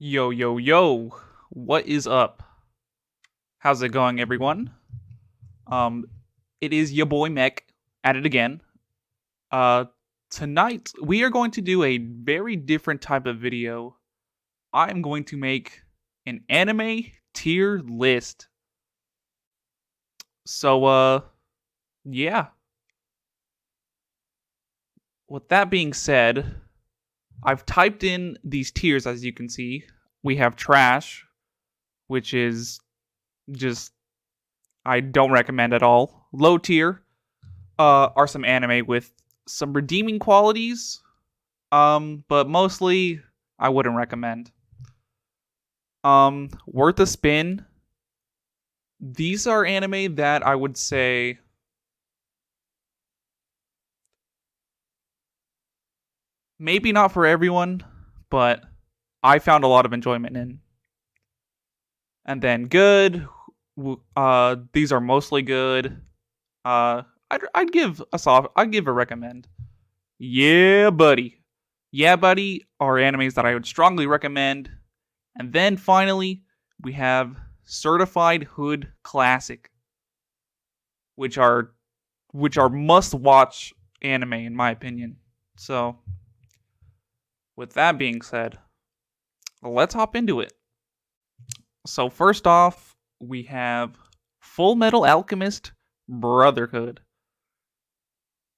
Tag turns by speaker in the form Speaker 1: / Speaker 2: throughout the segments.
Speaker 1: Yo, yo, yo. What is up? How's it going, everyone? Um, it is your boy Mech at it again. Uh, Tonight we are going to do a very different type of video. I am going to make an anime tier list. So, yeah. With that being said, I've typed in these tiers as you can see. We have trash, which is just I don't recommend at all. Low tier, are some anime with some redeeming qualities, but mostly I wouldn't recommend. Worth a spin. These are anime that I would say maybe not for everyone, but I found a lot of enjoyment in. And then good. These are mostly good. I'd give a soft. I'd give a recommend. Yeah, buddy. Yeah, buddy are animes that I would strongly recommend. And then finally, we have Certified Hood Classic, which are must-watch anime in my opinion. So, with that being said, let's hop into it. So, first off, we have Full Metal Alchemist Brotherhood.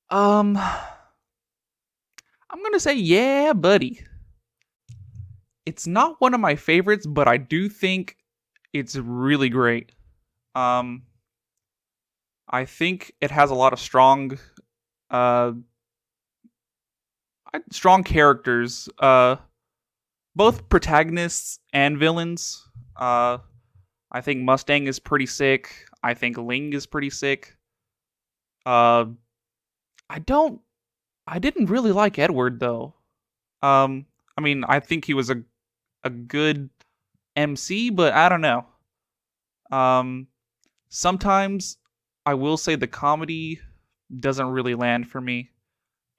Speaker 1: I'm going to say yeah, buddy. It's not one of my favorites, but I do think it's really great. Um I think it has a lot of uh strong characters, both protagonists and villains. Uh I think Mustang is pretty sick. I think Ling is pretty sick. Uh I don't I didn't really like Edward though. I mean, I think he was a good MC, but I don't know. Um Sometimes I will say the comedy doesn't really land for me.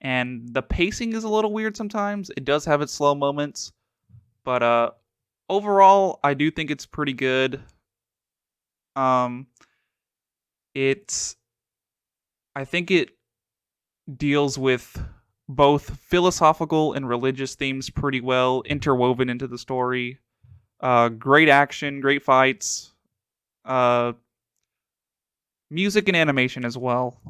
Speaker 1: And the pacing is a little weird sometimes. It does have its slow moments, but overall I do think it's pretty good. Um it's I think it deals with both philosophical and religious themes pretty well interwoven into the story. Great action, great fights, uh music and animation as well.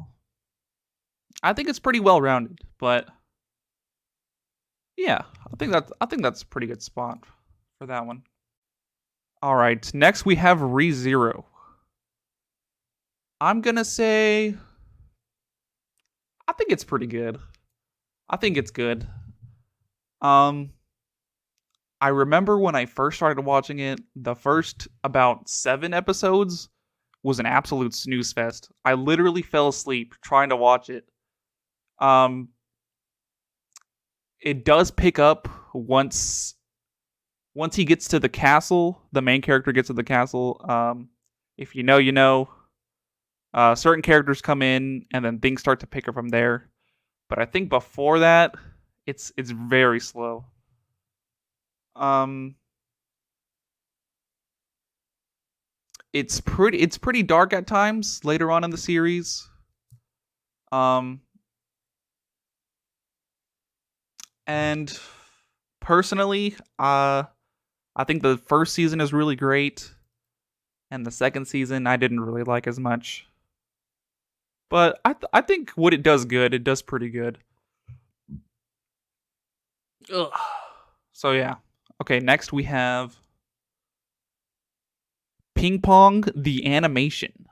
Speaker 1: I think it's pretty well rounded, but yeah, I think that's a pretty good spot for that one. All right, next we have ReZero. I'm gonna say I think it's pretty good. I think it's good. Um, I remember when I first started watching it, the first about 7 episodes was an absolute snooze fest. I literally fell asleep trying to watch it. Um, it does pick up once he gets to the castle. The main character gets to the castle. If you know, you know. Certain characters come in, and then things start to pick up from there. But I think before that, it's very slow. Um, it's pretty dark at times later on in the series. Um, and personally, I think the first season is really great, and the second season I didn't really like as much. But I think what it does good, it does pretty good. Ugh. So yeah. Okay, next we have Ping Pong the animation.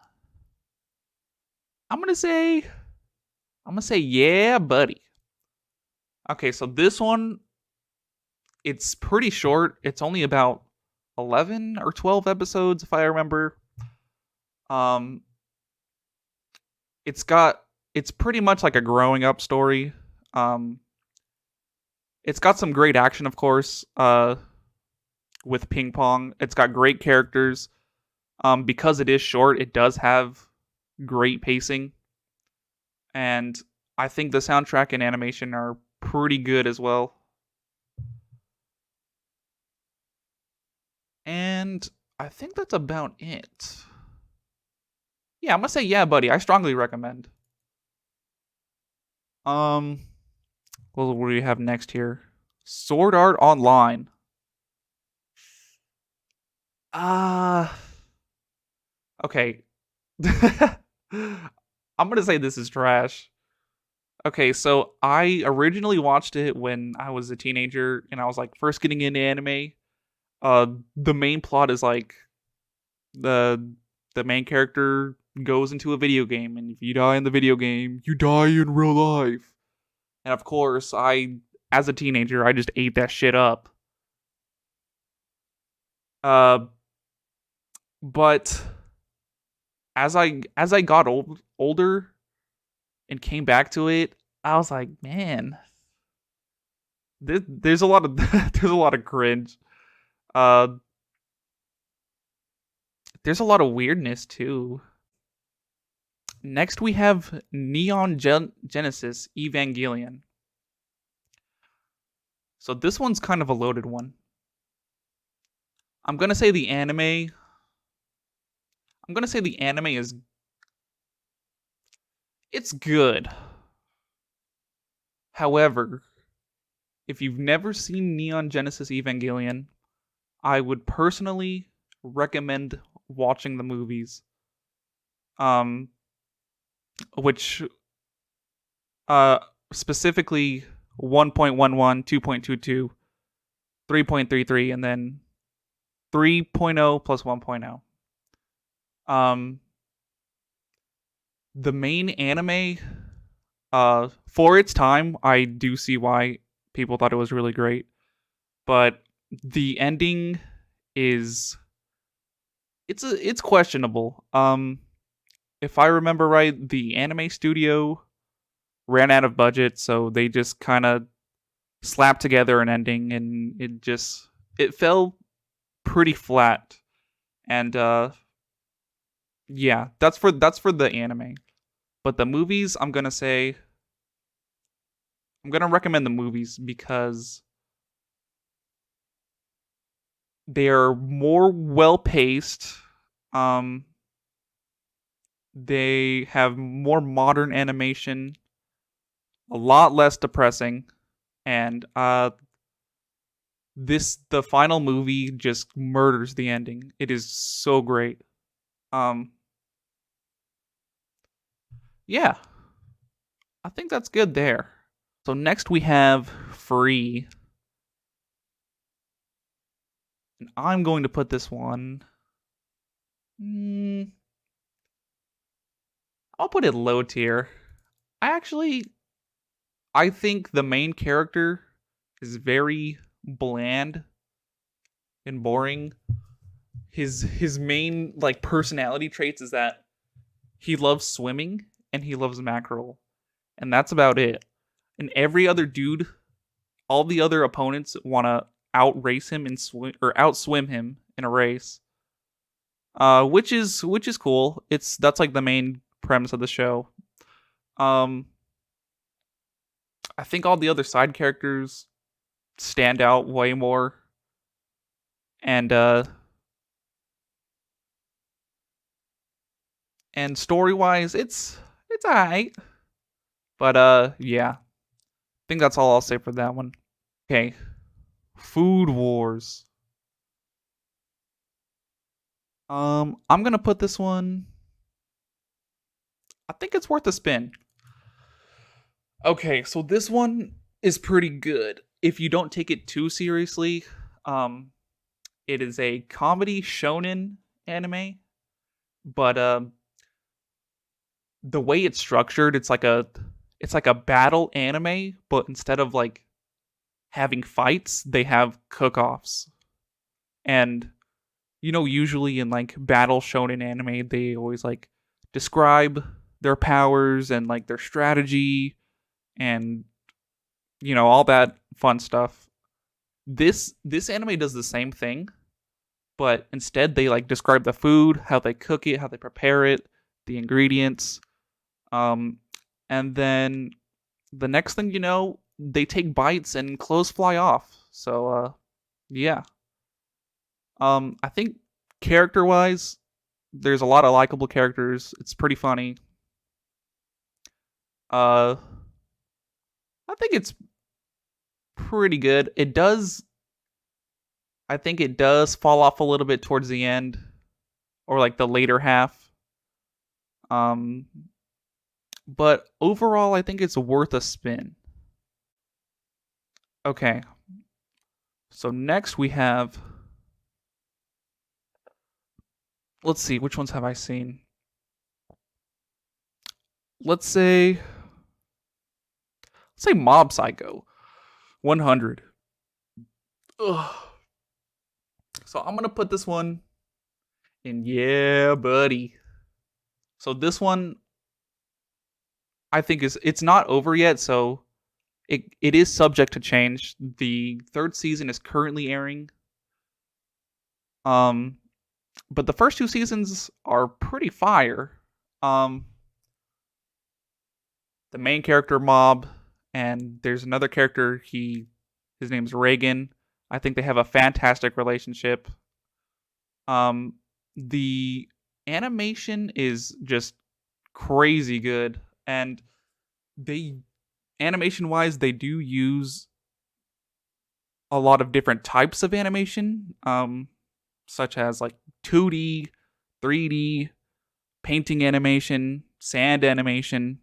Speaker 1: I'm gonna say I'm gonna say yeah, buddy. Okay, so this one it's pretty short. It's only about 11 or 12 episodes if I remember. Um it's got it's pretty much like a growing up story. Um it's got some great action of course with Ping Pong. It's got great characters. Because it is short, it does have great pacing and I think the soundtrack and animation are pretty good as well. And I think that's about it. Yeah, I'm gonna say yeah, buddy. I strongly recommend. Um, what do we have next here? Sword Art Online. Ah, okay. I'm gonna say this is trash. Okay, so I originally watched it when I was a teenager and I was like first getting into anime. The main plot is like the the main character goes into a video game, and if you die in the video game, you die in real life. And of course, as a teenager, I just ate that shit up. Uh, but as I got older and came back to it, I was like, man, there's a lot of there's a lot of cringe. Uh, there's a lot of weirdness too. Next, we have Genesis Evangelion. So this one's kind of a loaded one. I'm gonna say the anime. I'm gonna say the anime is it's good. However, if you've never seen Neon Genesis Evangelion, I would personally recommend watching the movies. Um, which uh specifically 1.11, 2.22, 3.33, and then 3.0 plus 1.0. Um, the main anime, for its time, I do see why people thought it was really great, but the ending is it's questionable. If I remember right, the anime studio ran out of budget, so they just kind of slapped together an ending, and it fell pretty flat. And yeah, that's for the anime. But the movies, I'm gonna recommend the movies because they're more well paced. Um, they have more modern animation, a lot less depressing, and the final movie just murders the ending. It is so great. Um, yeah, I think that's good there. So next we have Free, and I'm going to put this one. Mm, I'll put it low tier. I actually I think the main character is very bland and boring. His main like personality traits is that he loves swimming and he loves mackerel, and that's about it. And every other dude, all the other opponents want to outrace him and swim or outswim him in a race. Which is cool. That's like the main premise of the show. Um, I think all the other side characters stand out way more, and story wise, it's alright. But yeah, I think that's all I'll say for that one. Okay, Food Wars. I'm gonna put this one. I think it's worth a spin. Okay, so this one is pretty good if you don't take it too seriously. Um, it is a comedy shonen anime, but the way it's structured, it's like a battle anime, but instead of like having fights, they have cook-offs. And usually in like battle shonen anime, they always like describe their powers and like their strategy and all that fun stuff. This anime does the same thing, but instead they like describe the food, how they cook it, how they prepare it, the ingredients. Um and then the next thing you know, they take bites and clothes fly off. So yeah. I think character wise, there's a lot of likable characters. It's pretty funny. Uh, I think it's pretty good. I think it does fall off a little bit towards the end, or like the later half. Um, but overall, I think it's worth a spin. Okay, so next we have. Let's see, which ones have I seen? Let's say, Mob Psycho 100. Ugh. So I'm gonna put this one in. Yeah, buddy. So this one, I think it's not over yet. So it is subject to change. The third season is currently airing. Um, but the first two seasons are pretty fire. Um, the main character Mob, and there's another character. His name's Reagan. I think they have a fantastic relationship. Um, the animation is just crazy good, and they animation wise they do use a lot of different types of animation, such as like 2D, 3D, painting animation, sand animation,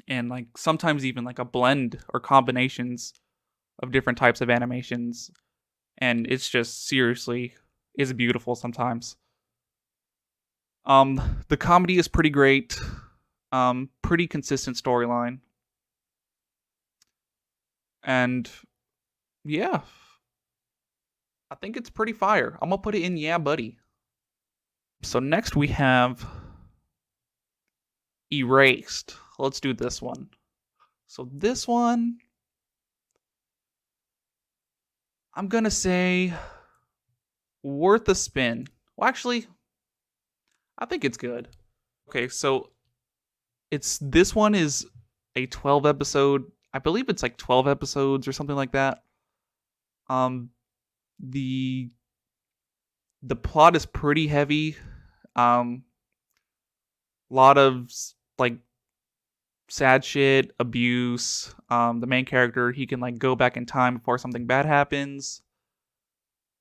Speaker 1: and like sometimes even like a blend or combinations of different types of animations. And it's just seriously is beautiful sometimes. The comedy is pretty great. Pretty consistent storyline. And yeah, I think it's pretty fire. I'm gonna put it in yeah, buddy. So next we have Erased. Let's do this one. So this one, I'm gonna say worth a spin. Well, actually, I think it's good. Okay, so this one is a 12 episode. I believe it's like 12 episodes or something like that. Um, the the plot is pretty heavy. Lot of like sad shit, abuse. The main character, he can like go back in time before something bad happens.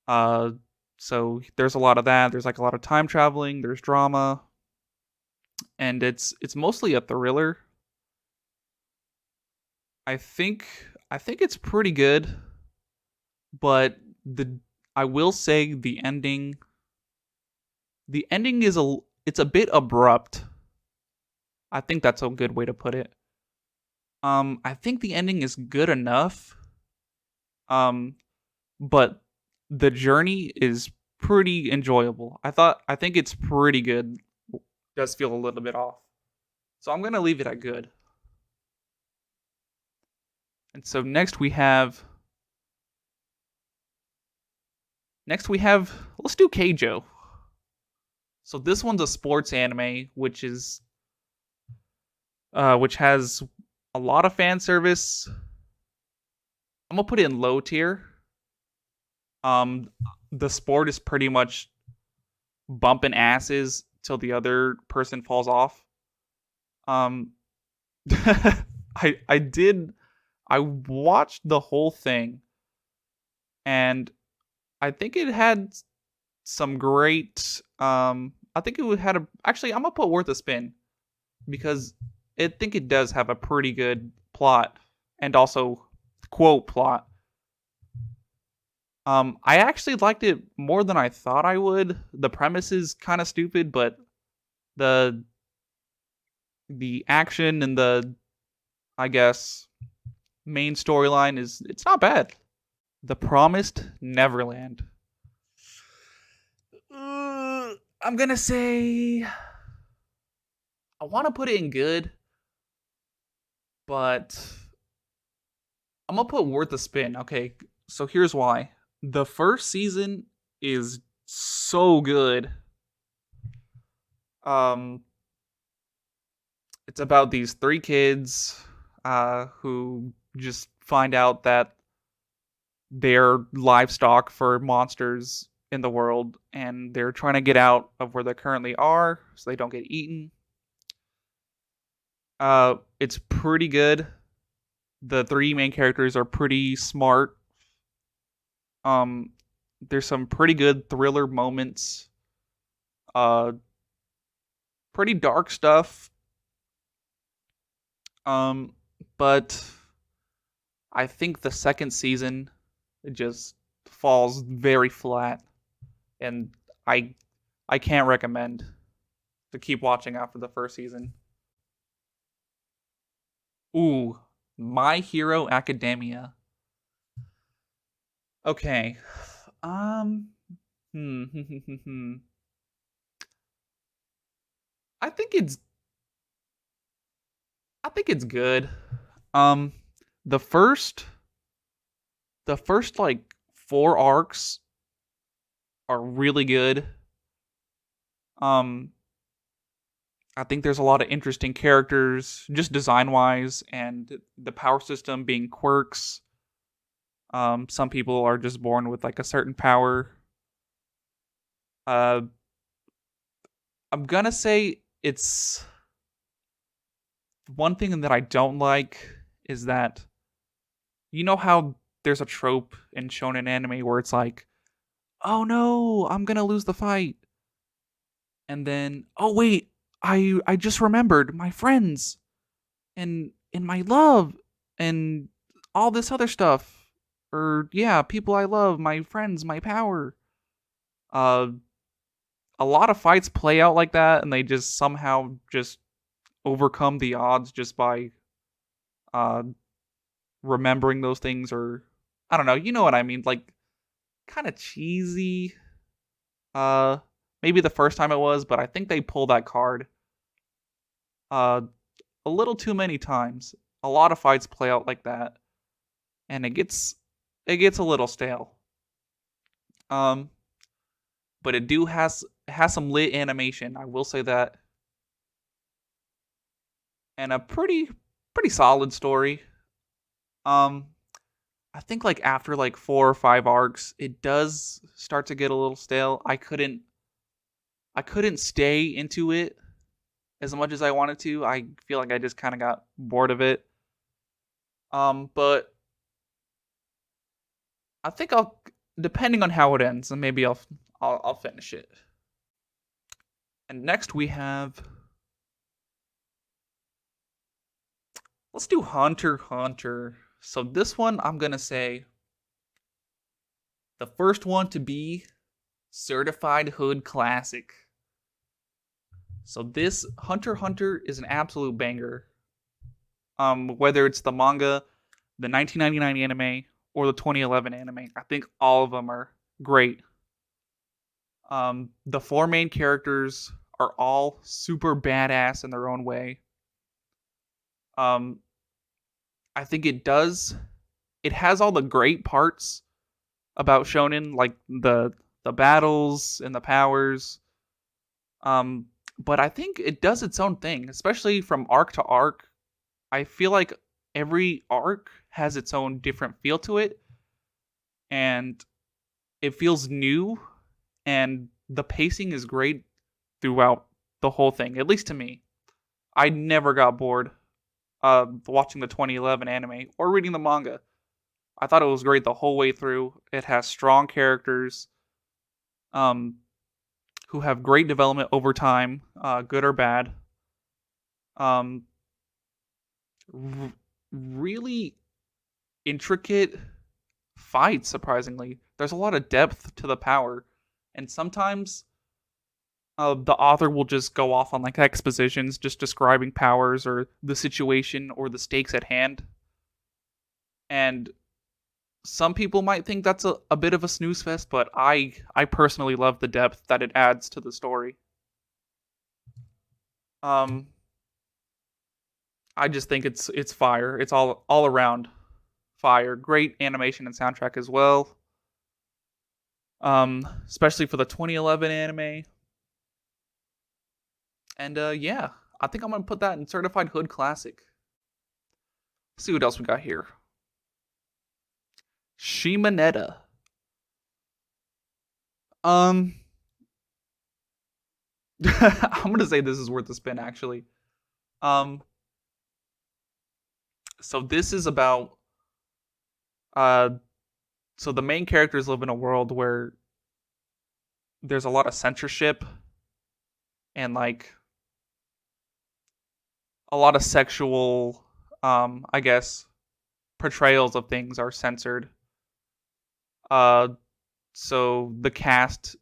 Speaker 1: Uh, so there's a lot of that. There's like a lot of time traveling. There's drama, and it's mostly a thriller. I think I think it's pretty good, but the I will say the ending is it's a bit abrupt. I think that's a good way to put it. I think the ending is good enough. Um, but the journey is pretty enjoyable. I think it's pretty good. Does feel a little bit off. So I'm gonna leave it at good. And so next we have let's do Keijo. So this one's a sports anime, which has a lot of fan service. I'm gonna put it in low tier. Um, the sport is pretty much bumping asses till the other person falls off. Um, I watched the whole thing, and I think it had some great. I think it had a. Actually, I'm gonna put worth a spin because I think it does have a pretty good plot and also quote plot. I actually liked it more than I thought I would. The premise is kind of stupid, but the action and the I guess main storyline is it's not bad. The Promised Neverland. I'm gonna say I want to put it in good, but I'm gonna put worth a spin. Okay, so here's why. The first season is so good. Um, it's about these three kids who just find out that they're livestock for monsters in the world, and they're trying to get out of where they currently are so they don't get eaten. It's pretty good. The three main characters are pretty smart. Um, there's some pretty good thriller moments. Uh, pretty dark stuff. Um, but I think the second season it just falls very flat, and I I can't recommend to keep watching after the first season. Ooh, My Hero Academia. Okay. Um. Hmm. I think it's I think it's good. Um, the first the first like four arcs are really good. Um, I think there's a lot of interesting characters, just design wise, and the power system being quirks. Some people are just born with like a certain power. Uh, I'm gonna say it's one thing that I don't like is that you know how there's a trope in shonen anime where it's like, oh no, I'm gonna lose the fight, and then oh wait, I just remembered my friends and my love and all this other stuff, or yeah, people I love, my friends, my power. Uh, a lot of fights play out like that, and they just somehow just overcome the odds just by uh remembering those things, or I don't know, you know what I mean, like kind of cheesy. Uh, maybe the first time it was, but I think they pull that card uh a little too many times. A lot of fights play out like that, and it gets a little stale. Um, but it has some lit animation. I will say that, and a pretty solid story. Um, I think like after like 4 or 5 arcs, it does start to get a little stale. I couldn't stay into it as much as I wanted to. I feel like I just kind of got bored of it. But I think depending on how it ends, and maybe I'll finish it. And next we have, let's do Hunter x Hunter. So this one I'm gonna say the first one to be certified hood classic. So this Hunter x Hunter is an absolute banger. Whether it's the manga, the 1999 anime, or the 2011 anime, I think all of them are great. The four main characters are all super badass in their own way. Um, I think it has all the great parts about shonen, like the battles and the powers. Um, but I think it does its own thing, especially from arc to arc. I feel like every arc has its own different feel to it, and it feels new, and the pacing is great throughout the whole thing. At least to me, I never got bored watching the 2011 anime or reading the manga. I thought it was great the whole way through. It has strong characters, um, who have great development over time, good or bad. Um, r- really intricate fights. Surprisingly, there's a lot of depth to the power, and sometimes the author will just go off on like expositions, just describing powers or the situation or the stakes at hand. And some people might think that's a bit of a snooze fest, but I personally love the depth that it adds to the story. Um, I just think it's fire. It's all around fire. Great animation and soundtrack as well. Especially for the 2011 anime. And yeah, I think I'm gonna put that in certified hood classic. Let's see what else we got here. Shimonetta. Um, I'm gonna say this is worth the spin actually. Um, so this is about uh, so the main characters live in a world where there's a lot of censorship and like a lot of sexual, I guess, portrayals of things are censored. Uh, so the cast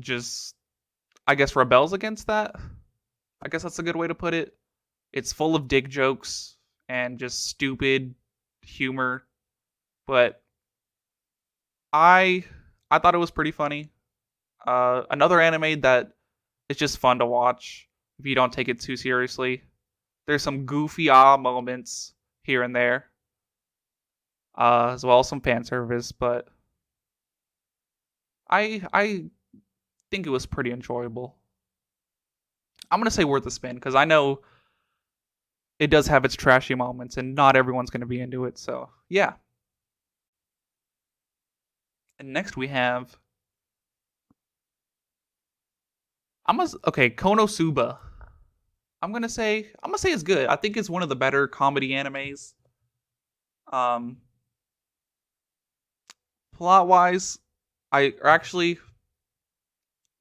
Speaker 1: just, I guess, rebels against that. I guess that's a good way to put it. It's full of dick jokes and just stupid humor, but I I thought it was pretty funny. Another anime that is just fun to watch if you don't take it too seriously. There's some goofy moments here and there, as well as some fan service, but I think it was pretty enjoyable. I'm gonna say worth a spin because I know it does have its trashy moments, and not everyone's gonna be into it. So yeah. And next we have okay, Konosuba. I'm gonna say it's good. I think it's one of the better comedy animes. Um, Plot wise, I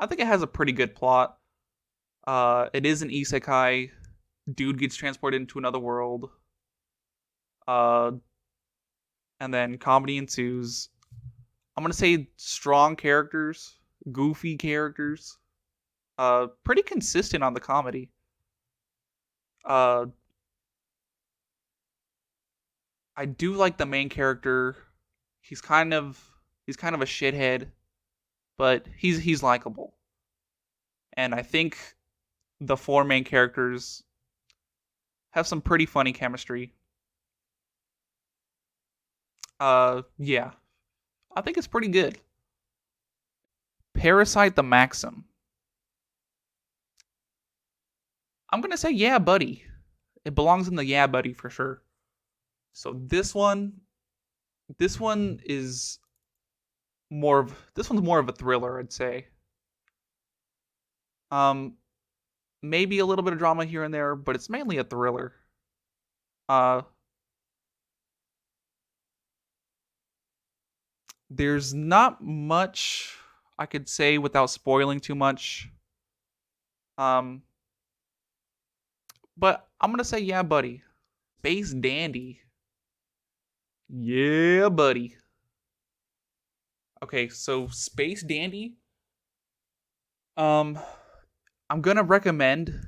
Speaker 1: think it has a pretty good plot. It is an isekai. Dude gets transported into another world. Uh, and then comedy ensues. I'm gonna say strong characters, goofy characters. Pretty consistent on the comedy. Uh, I do like the main character. He's kind of he's kind of a shithead, but he's likable. And I think the four main characters have some pretty funny chemistry. Yeah, I think it's pretty good. Parasite the Maxim. I'm gonna say yeah, buddy. It belongs in the yeah, buddy for sure. So this one is this one's more of a thriller, I'd say. Um, Maybe a little bit of drama here and there, but it's mainly a thriller. Uh, there's not much I could say without spoiling too much. Um, but I'm gonna say yeah, buddy. Space Dandy. Yeah, buddy. Okay, so Space Dandy. Um, I'm gonna recommend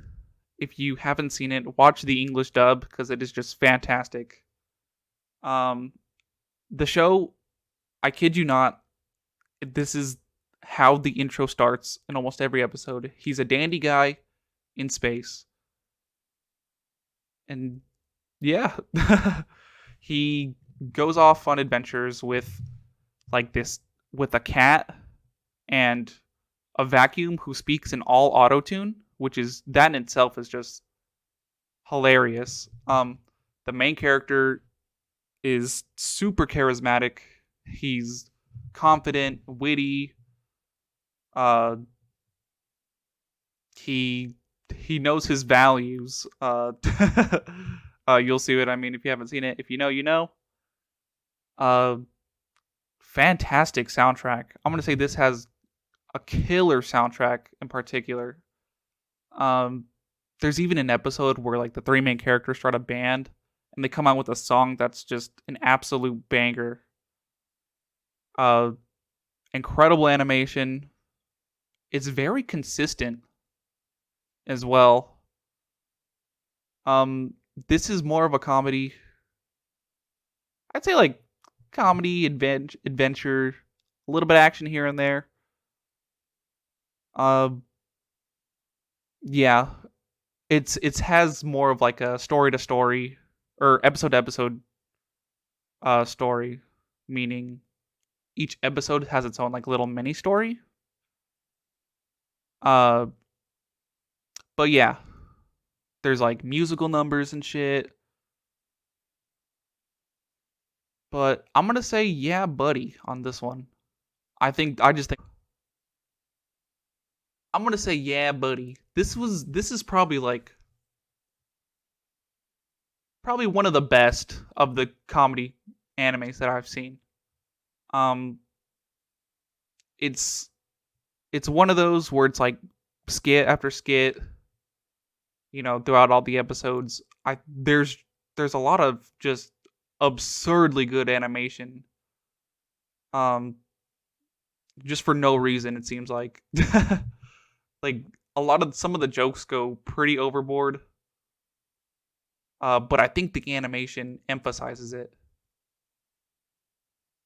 Speaker 1: if you haven't seen it, watch the English dub because it is just fantastic. Um, the show, I kid you not, this is how the intro starts in almost every episode. He's a dandy guy in space, and yeah, he goes off on adventures with like this with a cat and a vacuum who speaks in all auto tune, which is that in itself is just hilarious. The main character is super charismatic. He's confident, witty. Uh, he he knows his values. You'll see what I mean if you haven't seen it. If you know, you know. Uh, Fantastic soundtrack. I'm gonna say this has a killer soundtrack in particular. Um, there's even an episode where like the three main characters start a band and they come out with a song that's just an absolute banger. Uh, Incredible animation. It's very consistent as well. Um, this is more of a comedy. I'd say like comedy, adventure, a little bit of action here and there. Uh, yeah, it's has more of like a story to story or episode to episode story, meaning each episode has its own like little mini story. Uh, but yeah, there's like musical numbers and shit. But I'm gonna say yeah, buddy, on this one. I just think I'm gonna say yeah, buddy. This is probably probably one of the best of the comedy animes that I've seen. Um, it's it's one of those where it's like skit after skit, throughout all the episodes. I there's a lot of just absurdly good animation. Um, just for no reason it seems like. Like a lot of some of the jokes go pretty overboard. But I think the animation emphasizes it.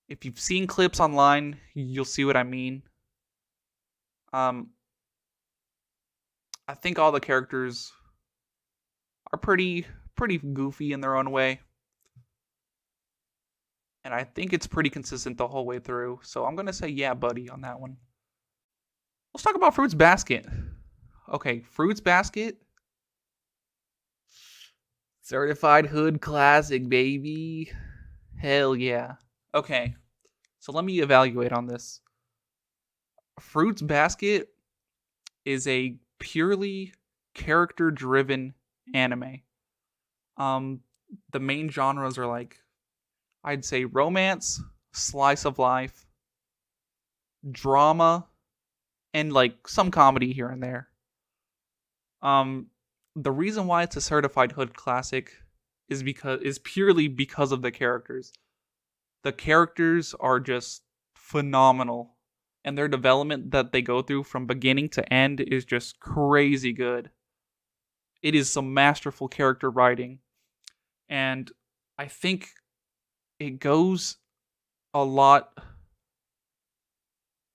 Speaker 1: If you've seen clips online, you'll see what I mean. Um, I think all the characters are pretty goofy in their own way, and I think it's pretty consistent the whole way through. So I'm gonna say yeah, buddy, on that one. Let's talk about Fruits Basket. Okay, Fruits Basket, certified hood classic, baby. Hell yeah. Okay, so let me evaluate on this. Fruits Basket is a purely character driven anime. Um, the main genres are like I'd say romance, slice of life, drama, and like some comedy here and there. Um, the reason why it's a certified hood classic is purely because of the characters. The characters are just phenomenal, and their development that they go through from beginning to end is just crazy good. It is some masterful character writing, and I think it goes a lot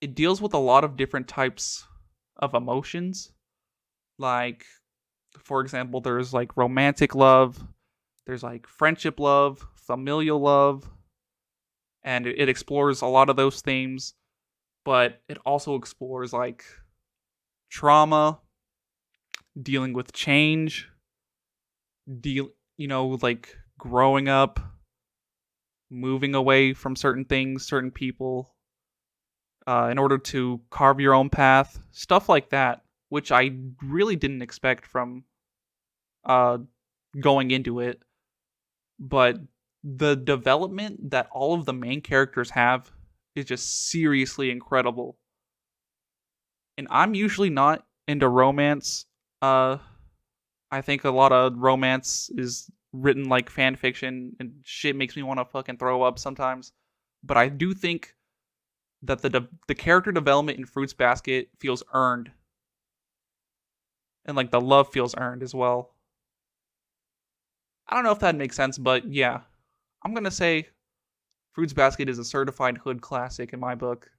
Speaker 1: it deals with a lot of different types of emotions. Like, for example, there's like romantic love, there's like friendship love, familial love, and it explores a lot of those themes, but it also explores like trauma, dealing with change, like growing up, moving away from certain things, certain people, in order to carve your own path, stuff like that, which I really didn't expect from uh, going into it. But the development that all of the main characters have is just seriously incredible. And I'm usually not into romance. Uh, I think a lot of romance is written like fan fiction, and shit makes me want to fucking throw up sometimes. But I do think that the character development in Fruits Basket feels earned, and like the love feels earned as well. I don't know if that makes sense, but yeah, I'm gonna say Fruits Basket is a certified hood classic in my book.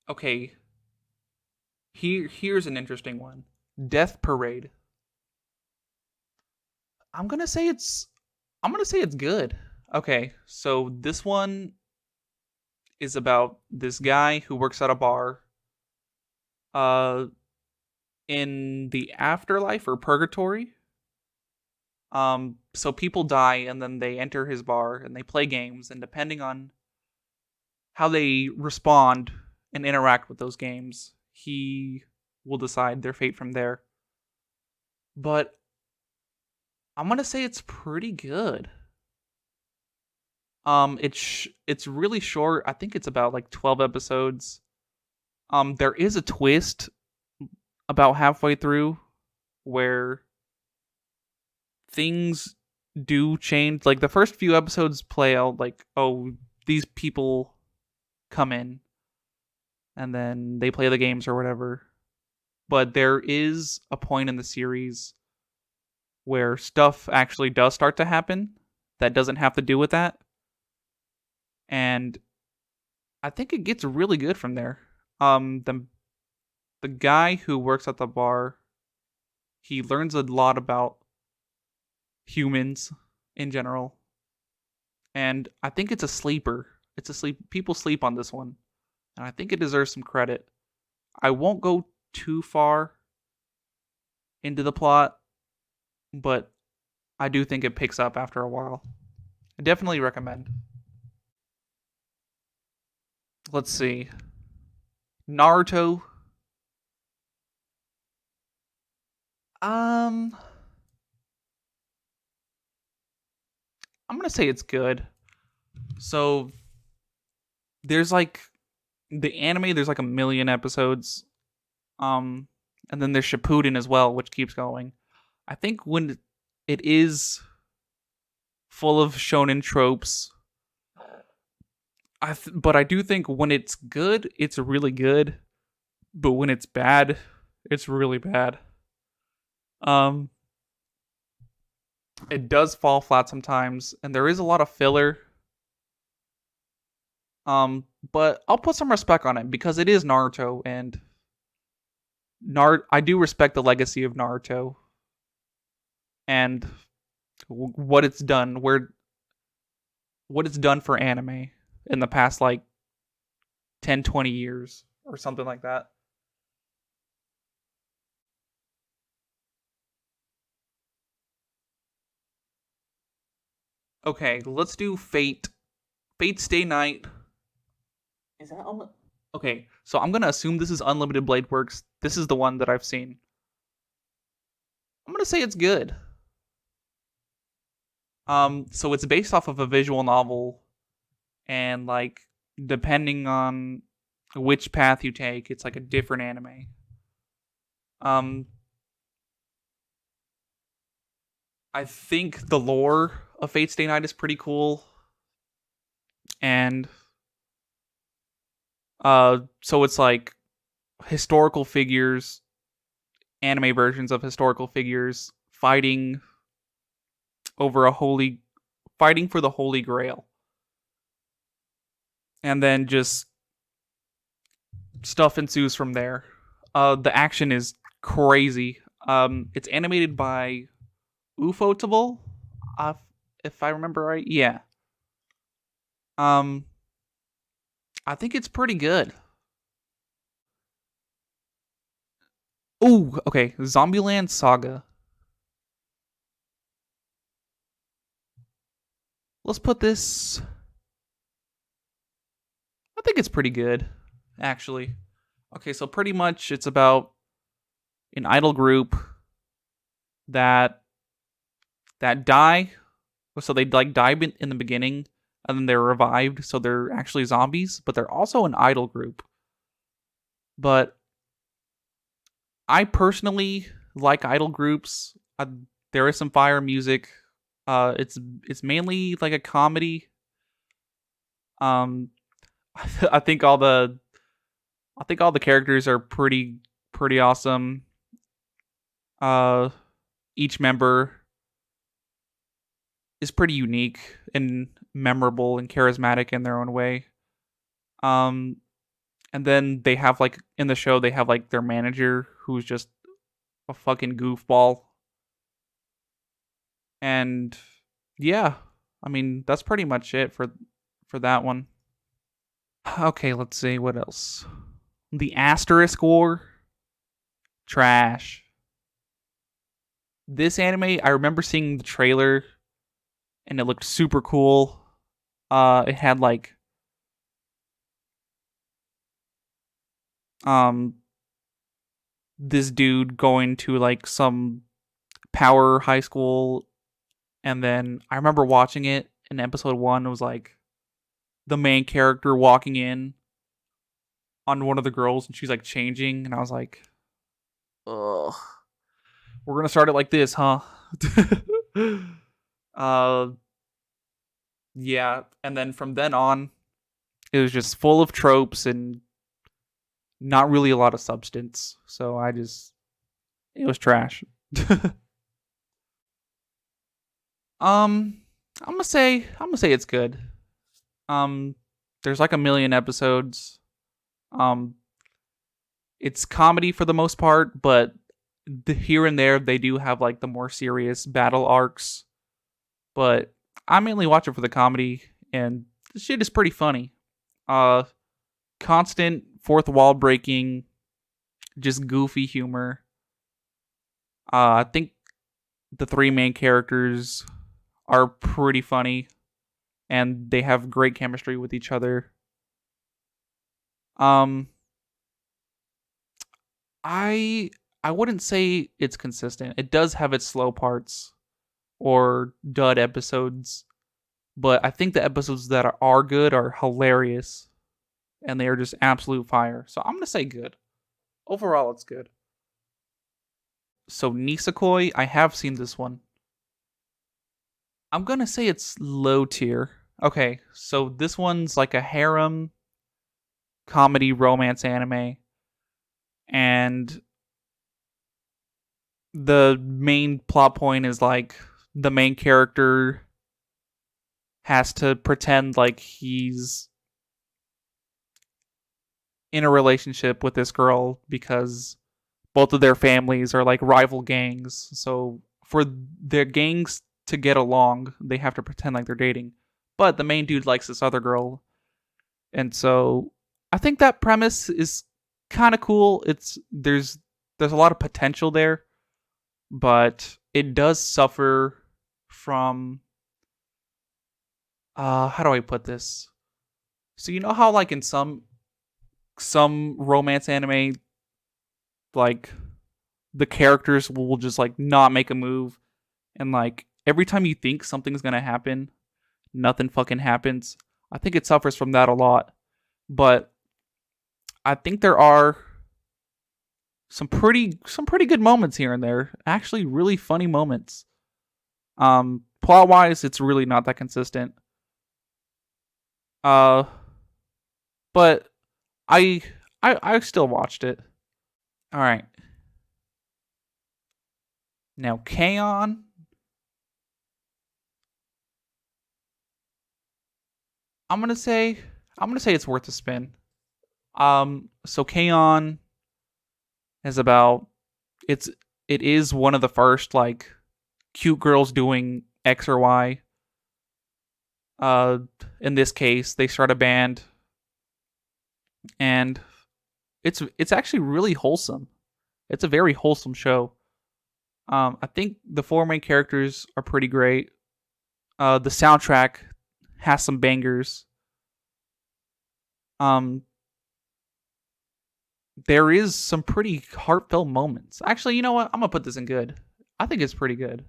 Speaker 1: Okay, here's an interesting one. Death Parade. I'm gonna say it's I'm gonna say it's good. Okay, so this one is about this guy who works at a bar. Uh, in the afterlife or purgatory. So people die and then they enter his bar and they play games, and depending on how they respond and interact with those games, he will decide their fate from there. But I'm gonna say it's pretty good. It's really short. I think it's about like 12 episodes. There is a twist about halfway through where things do change. Like the first few episodes play out like, oh, these people come in and then they play the games or whatever. But there is a point in the series where stuff actually does start to happen that doesn't have to do with that. And I think it gets really good from there. The guy who works at the bar, he learns a lot about humans in general. And I think it's a sleeper. It's a sleep people sleep on this one. And I think it deserves some credit. I won't go too far into the plot, but I do think it picks up after a while. I definitely recommend. Let's see. Naruto. Um, I'm gonna say it's good. So there's like the anime. There's like a million episodes. Um, and then there's Shippuden as well, which keeps going. I think when it is full of shonen tropes, but I do think when it's good, it's really good. But when it's bad, it's really bad. Um, it does fall flat sometimes, and there is a lot of filler. But I'll put some respect on it because it is Naruto, and I do respect the legacy of Naruto and what it's done, what it's done for anime in the past like 10, 20 years or something like that. Okay, let's do Fate. Fate Stay Night. Is that on? Okay, so I'm gonna assume this is Unlimited Blade Works. This is the one that I've seen. I'm gonna say it's good. So it's based off of a visual novel, and like depending on which path you take, it's like a different anime. Um, I think the lore of Fate Stay Night is pretty cool, and so it's like historical figures, anime versions of historical figures fighting over a holy, fighting for the Holy Grail, and then just stuff ensues from there. The action is crazy. It's animated by Ufotable, uh, if I remember right. Yeah. Um, I think it's pretty good. Oh, okay. Zombieland Saga. Let's put this. I think it's pretty good, actually. Okay, so pretty much it's about an idol group that die. So they like die in the beginning, and then they're revived. So they're actually zombies, but they're also an idol group. But I personally like idol groups. There is some fire music. It's mainly like a comedy. Um, I think all the characters are pretty awesome. Uh, each member is pretty unique and memorable and charismatic in their own way. Um, and then they have like in the show they have like their manager who's just a fucking goofball. And yeah, I mean that's pretty much it for that one. Okay, let's see what else. The Asterisk War, trash. This anime, I remember seeing the trailer and it looked super cool. It had like um this dude going to like some power high school, and then I remember watching it in episode one. It was like the main character walking in on one of the girls, and she's like changing, and I was like, ugh, we're gonna start it like this, huh? uh, yeah, and then from then on, it was just full of tropes and not really a lot of substance. So it was trash. um, I'm gonna say it's good. Um, there's like a million episodes. Um, it's comedy for the most part, but here and there they do have like the more serious battle arcs. But I mainly watch it for the comedy, and the shit is pretty funny. Uh, constant fourth wall breaking, just goofy humor. I think the three main characters are pretty funny, and they have great chemistry with each other. Um, I I wouldn't say it's consistent. It does have its slow parts or dud episodes, but I think the episodes that are good are hilarious and they are just absolute fire. So I'm gonna say good. Overall, it's good. So Nisekoi, I have seen this one. I'm gonna say it's low tier. Okay, so this one's like a harem comedy romance anime, and the main plot point is like the main character has to pretend like he's in a relationship with this girl because both of their families are like rival gangs. So for their gangs to get along, they have to pretend like they're dating. But the main dude likes this other girl, and so I think that premise is kind of cool. There's a lot of potential there, but it does suffer from how do I put this? So you know how like in some romance anime, like the characters will just like not make a move, and like every time you think something's gonna happen, nothing fucking happens. I think it suffers from that a lot, but I think there are some pretty good moments here and there. Actually, really funny moments. Plot wise, it's really not that consistent. Uh, but I I still watched it. All right, now K-On! I'm gonna say I'm gonna say it's worth a spin. So K-On! Is about it's it is one of the first like cute girls doing X or Y. Uh, in this case, they start a band, and it's actually really wholesome. It's a very wholesome show. I think the four main characters are pretty great. The soundtrack has some bangers. Um, there is some pretty heartfelt moments. Actually, you know what? I'm gonna put this in good. I think it's pretty good.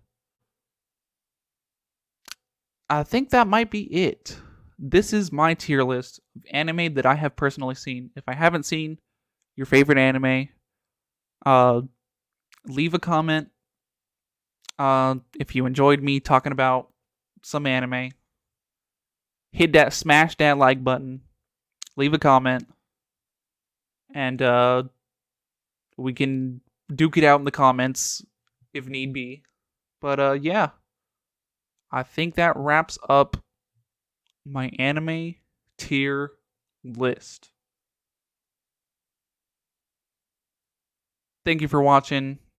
Speaker 1: I think that might be it. This is my tier list of anime that I have personally seen. If I haven't seen your favorite anime, uh, leave a comment. If you enjoyed me talking about some anime, hit that, smash that like button, leave a comment, and we can duke it out in the comments if need be. But yeah, I think that wraps up my anime tier list. Thank you for watching.